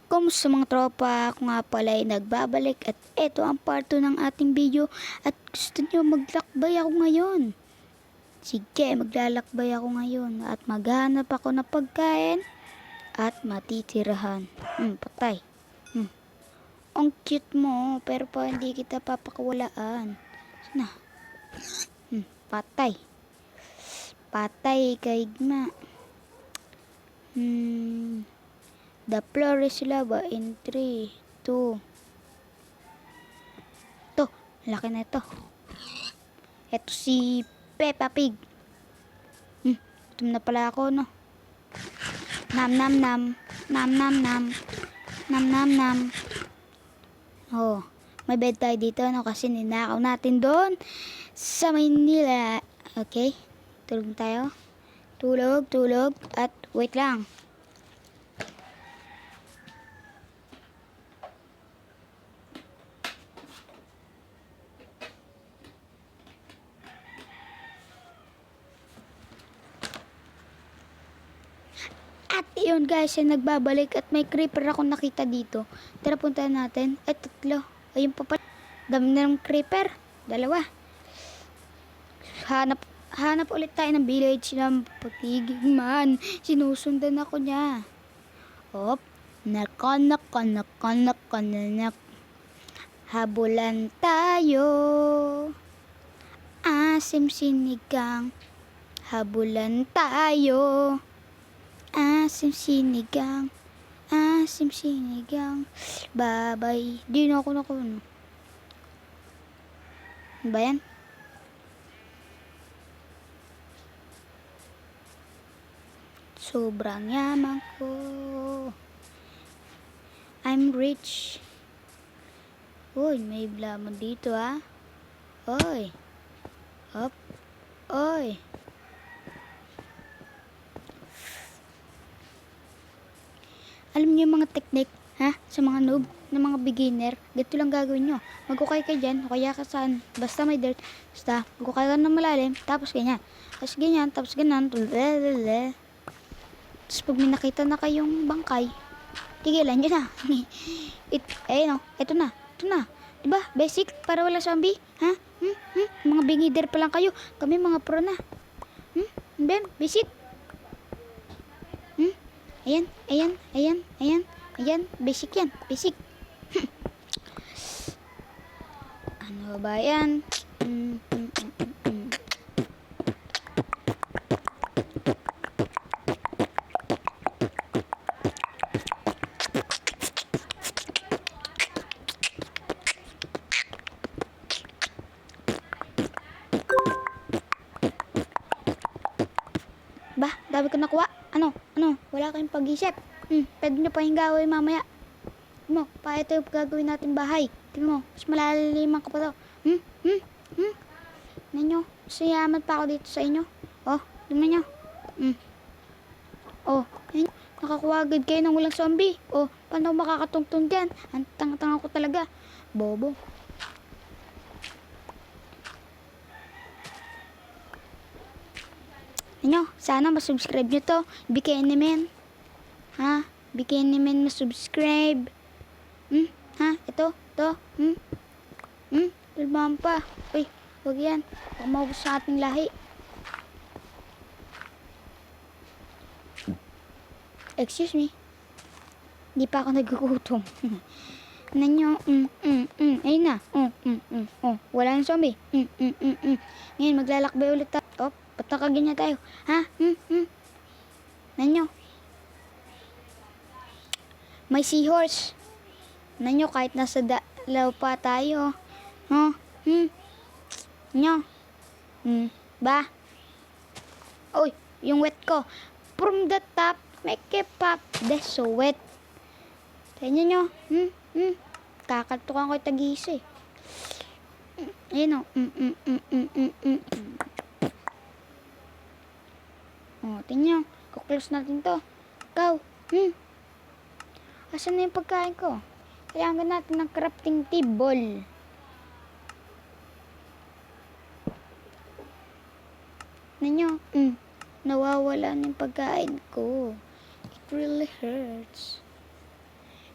Kumusta mga tropa? Ako nga pala ay nagbabalik at eto ang part 2 ng ating video at gusto nyo maglakbay ako ngayon. Sige, maglalakbay ako ngayon at maghanap ako ng pagkain at matitirahan. Patay. Ang cute mo pero pa hindi kita papakawalaan. Sana. Patay. Patay kay Igma. The floor is lava in 3, 2. Ito, laki na ito. Ito si Peppa Pig. Gutom na pala ako, no? Nam nam nam. Nam nam nam. Nam nam nam. Oh, may bed tayo dito, no? Kasi ninakaw natin doon sa Maynila. Okay, tulog tayo. Tulog. At wait lang. At yun guys, ay nagbabalik at may creeper ako nakita dito. Tara puntahan natin. Ay tatlo. Ayun pa pala. Dami na ng creeper. Dalawa. Hanap ulit tayo ng village ng Patigigman. Sinusundan ako niya. Hop. Nakanak. Habulan tayo. Asim sinigang. Habulan tayo. Asim sinigang. Babay. Di na ako nakuno. Ano ba yan? Sobrang yaman ko. I'm rich. Uy, may lamon dito ha. Uy. Hop. Uy. Alam niyo yung mga technique, ha? Sa mga noob, na mga beginner, ganito lang gagawin nyo. Magkukay ka dyan, o kaya ka saan, basta may dirt, basta magkukay ka ng malalim, tapos ganyan. Tapos ganyan, tapos ganyan, tapos pag may nakita na kayong bangkay, tigilan nyo na. Ayun o, ito na. Diba, basic, para wala zombie, ha? Mga beginner pa lang kayo, kami mga pro na. Ben, basic. Ayan, basic yan, basic. Ano ba yan? Bah, dami ko nakuha. Ano? Wala kayong pag-isip. Pwede nyo pa yung gawin mamaya. Tingnan mo, pa ito yung gagawin natin bahay. Tingnan mo, mas malaliman ko pa to. Tingnan nyo, sayaman pa ako dito sa inyo. Oh, tingnan nyo. Oh, tingnan nyo, nakakuha agad kayo ng walang zombie. Oh, paano makakatungtong dyan? Ang tanga-tanga ko talaga. Bobo. Ano, sana masubscribe nyo to. BKN men. Ha? BKN men masubscribe. Ha? Ito. Dalbahan pa. Uy, huwag yan. Huwag maubos sa ating lahi. Excuse me. Hindi pa ako nagugutom. Nanyo, ayun na. Wala nang zombie. Ngayon, maglalakbay ulit tayo. Oh, ba't nakaganyan tayo? Ha? Nanyo. May seahorse. Nanyo, kahit nasa dalaw pa tayo. Nanyo. Ba? Uy, yung wet ko. From the top, make it pop. That's so wet. Tignan nyo. Kakaltukan ko yung tag-isa eh. Ayun o. Oh, tingnan nyo. Kuklose natin to. Ikaw. Asan na yung pagkain ko? Kailangan natin ng crafting table. Tingnan nyo. Nawawala na yung pagkain ko. It really hurts.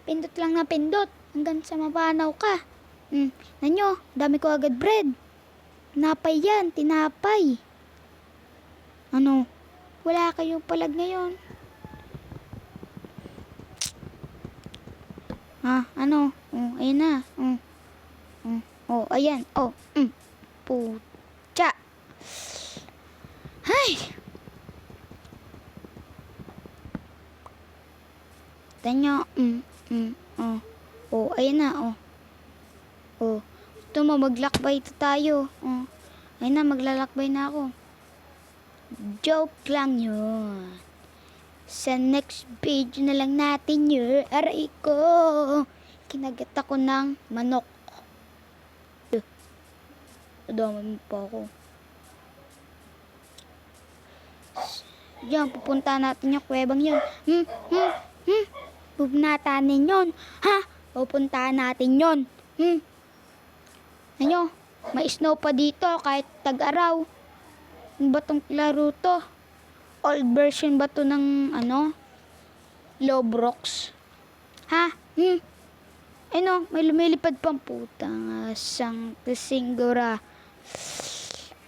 Pindot lang na pindot. Hanggang sa mapanaw ka. Nanyo, dami ko agad bread. Tinapay yan, tinapay. Ano? Wala kayong palag ngayon. Ano? Ayan na. Ayan. Pucha. Ay! Tanyo. Ayan na. Gusto mo, maglakbay tayo. Ayun na, maglalakbay na ako. Joke lang yun. Sa next video na lang natin yun. Aray ko. Kinagat ako ng manok. Adamay mo pa ako. Diyan, pupunta natin yung kuwebang yun. Pupunta natin yun. Pupunta natin yun. Ano? May snow pa dito kahit tag-araw. Ano ba tong laro to? Old version ba to ng Lobrox? Ano? May lumilipad pang putang sang singgura.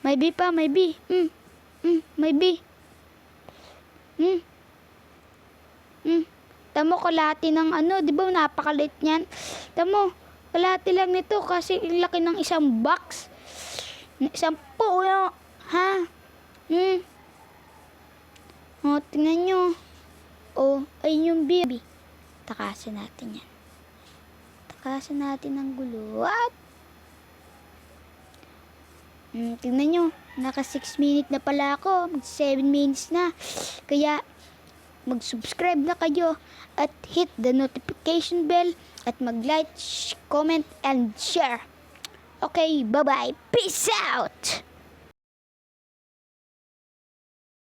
May bee pa, may bee. May bee. Tamo, kalahati ng di ba napakaliit niyan? Tamo, kalahati lang nito kasi laki ng isang box. Isang puno. Tingnan nyo. Ayun yung bee. Takasan natin yan. Takasan natin ang gulo. What? Tingnan nyo. Naka 6 minutes na pala ako. Mag 7 minutes na. Kaya, mag-subscribe na kayo. At hit the notification bell. At mag-like, comment, and share. Okay, bye-bye. Peace out!